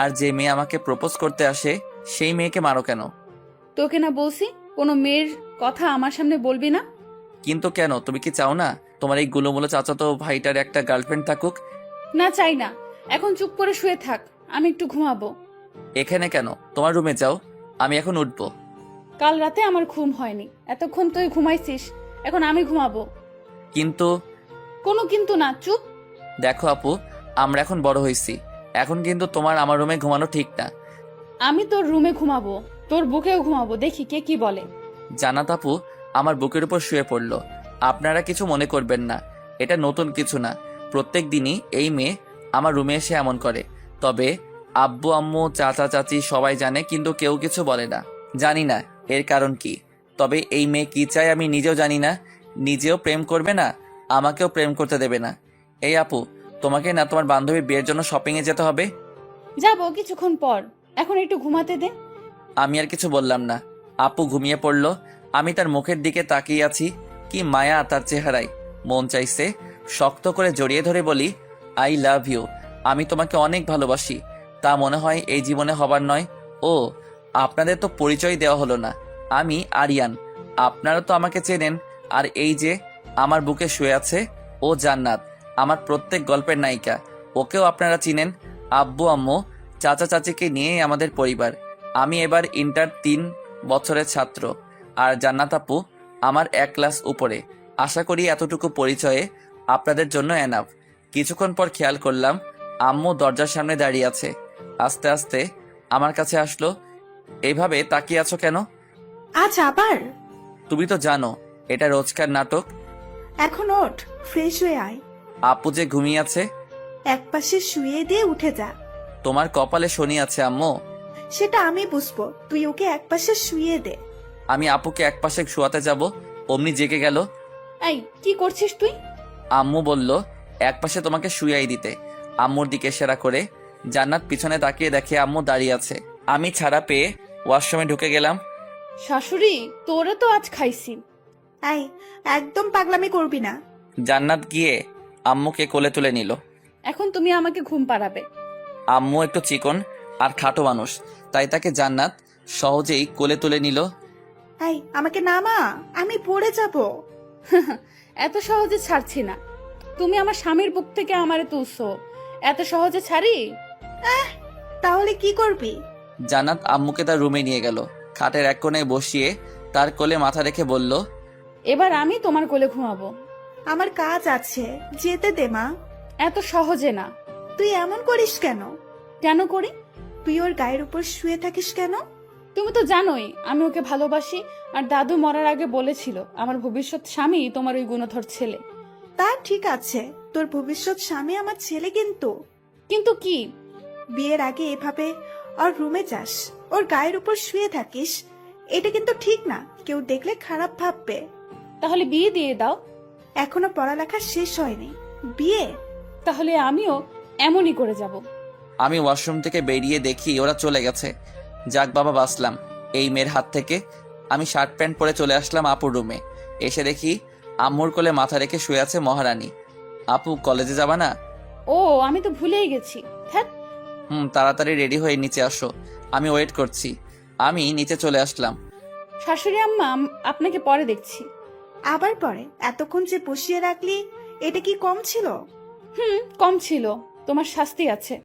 আর যে মেয়ে আমাকে প্রপোজ করতে আসে সেই মেয়েকে মারো কেন? তোকে না বলছি কোনো মেয়ের কথা আমার সামনে বলবি না। কিন্তু কেন? তুমি কি চাও না তোমার এই গুলোমুলো চাচাতো ভাইটার একটা গার্লফ্রেন্ড থাকুক? না চাই না, এখন চুপ করে শুয়ে থাক, আমি একটু ঘুমাবো। এখানে কেন? তোমার রুমে যাও, আমি এখন উঠবো। কাল রাতে আমার ঘুম হয়নি, এতক্ষণ তুই ঘুমাইছিস, এখন আমি ঘুমাবো। কিন্তু কোনো কিন্তু না, চুপ। দেখো আপু, আমরা এখন বড় হয়েছি, এখন কিন্তু তোমার আমার রুমে ঘুমানো ঠিক না। আমি তোর রুমে ঘুমাবো, তোর বুকেও ঘুমাবো, দেখি কে কি বলে। জান্নাত আপু আমার বুকের উপর শুয়ে পড়লো। আপনারা কিছু মনে করবেন না, এটা নতুন কিছু না। প্রত্যেক দিনই এই মেয়ে আমার রুমে এসে এমন করে। তবে আব্বু আম্মু চাচা চাচি সবাই জানে, কিন্তু কেউ কিছু বলে না। জানি না এর কারণ কি। তবে এই মেয়ে কি চায় আমি নিজেও জানি না। নিজেও প্রেম করবে না, আমাকেও প্রেম করতে দেবে না। এই আপু, তোমাকে না তোমার বান্ধবীর বিয়ের জন্য শপিং এ যেতে হবে। যাবো কিছুক্ষণ পর, এখন একটু ঘুমাতে দে। আমি আর কিছু বললাম না। আপু ঘুমিয়ে পড়ল। আমি তার মুখের দিকে তাকিয়ে আছি। কি মায়া তার চেহারায়। মন চাইছে শক্ত করে জড়িয়ে ধরে বলি, আই লাভ ইউ। আমি তোমাকে অনেক ভালোবাসি। তা মনে হয় এই জীবনে হবার নয়। ও, আপনাদের তো পরিচয় দেওয়া হলো না। আমি আরিয়ান, আপনারা তো আমাকে চেনেন। আর এই যে আমার বুকে শুয়ে আছে, ও জান্নাত, আমার প্রত্যেক গল্পের নায়িকা। ওকেও আপনারা চিনেন। আব্বু আম্মু চাচা চাচিকে নিয়েই আমাদের পরিবার। আমি এবার ইন্টার 3 বছরের ছাত্র। আর জান্নাত আপু আমার 1 ক্লাস উপরে। আশা করি এতটুকু পরিচয়ে আপনাদের জন্য এনাফ। কিছুক্ষণ পর খেয়াল করলাম আম্মু দরজার সামনে দাঁড়িয়ে আছে। আস্তে আস্তে আমার কাছে আসলো। এইভাবে তাকিয়ে আছো কেন? আজ আবার? তুমি তো জানো এটা রোজকার নাটক। এখন ওঠ, ফ্রেশ হয়ে আয়। আপু যে ঘুমিয়ে আছে। একপাশে শুয়ে দিয়ে উঠে যা। তোমার কপালে শনি আছে আম্মু। সেটা আমি বুঝবো, তুই ওকে একপাশে শুয়ে দে। আমি আপুকে একপাশে শোয়াতে যাব, অমনি জেগে গেল। এই কি করছিস তুই? আম্মু বলল একপাশে তোমাকে শুয়াই দিতে। আম্মুর দিকে ইশারা করে জান্নাত পিছনে তাকিয়ে দেখে আম্মু দাঁড়িয়ে আছে। আমি ছাড়া পেয়ে ওয়াশরুমে ঢুকে গেলাম। শাশুড়ি, তোরে তো আজ খাইছি। আয়, একদম পাগলামি করবি না। জান্নাত গিয়ে আম্মুকে কোলে তুলে নিল। এখন তুমি আমাকে ঘুম পাড়াবে। আম্মু একটু চিকন আর খাটো মানুষ, তাই তাকে জান্নাত সহজেই কোলে তুলে নিল। আয়, আমাকে নামা, আমি পড়ে যাব। এত সহজে ছাড়ছি না। তুমি আমার স্বামীর বুক থেকে আমারে তুলছো, এত সহজে ছাড়ি? তাহলে কি করবি? জান্নাত আম্মুকে তার রুমে নিয়ে গেল। খাটের এক কোণে বসিয়ে তার কোলে মাথা রেখে বলল, এবার আমি তোমার কোলে ঘুমাবো। আমার কাজ আছে, যেতে দে মা। এত সহজে না। তুই এমন করিস কেন? কেন করি? তুই ওর গায়ের উপর শুয়ে থাকিস কেন? তুমি তো জানোই আমি ওকে ভালোবাসি, আর দাদু মরার আগে বলেছিল আমার ভবিষ্যৎ স্বামী তোমার ওই গুণধর ছেলে। তা ঠিক আছে, তোর ভবিষ্যৎ স্বামী আমার ছেলে, কিন্তু কিন্তু কি? বিয়ের আগে এভাবে ওর রুমে যাস, ওর গায়ের উপর শুয়ে থাকিস, এটা কিন্তু ঠিক না। কেউ দেখলে খারাপ ভাববে। তাহলে বিয়ে দিয়ে দাও। এখনো পড়ালেখা শেষ হয়নি, বিয়ে? তাহলে আমিও এমনই করে যাব। আমি ওয়াশরুম থেকে বেরিয়ে দেখি ওরা চলে গেছে। যাক বাবা, বাঁচলাম এই মেয়ের হাত থেকে। আমি শার্ট প্যান্ট পরে চলে আসলাম আপুর রুমে। এসে দেখি আম্মুর কোলে মাথা রেখে শুয়ে আছে মহারানী। আপু কলেজে যাবা না? ও, আমি তো ভুলেই গেছি। ধ্যাৎ। তাড়াতাড়ি রেডি হয়ে নিচে আসো, আমি ওয়েট করছি। আমি নিচে চলে আসলাম। শাশুড়ি আম্মা, আপনাকে পরে দেখছি। আবার পরে? এতক্ষণ যে বসিয়ে রাখলি, এটা কি কম ছিল? কম ছিল, তোমার শাস্তি আছে।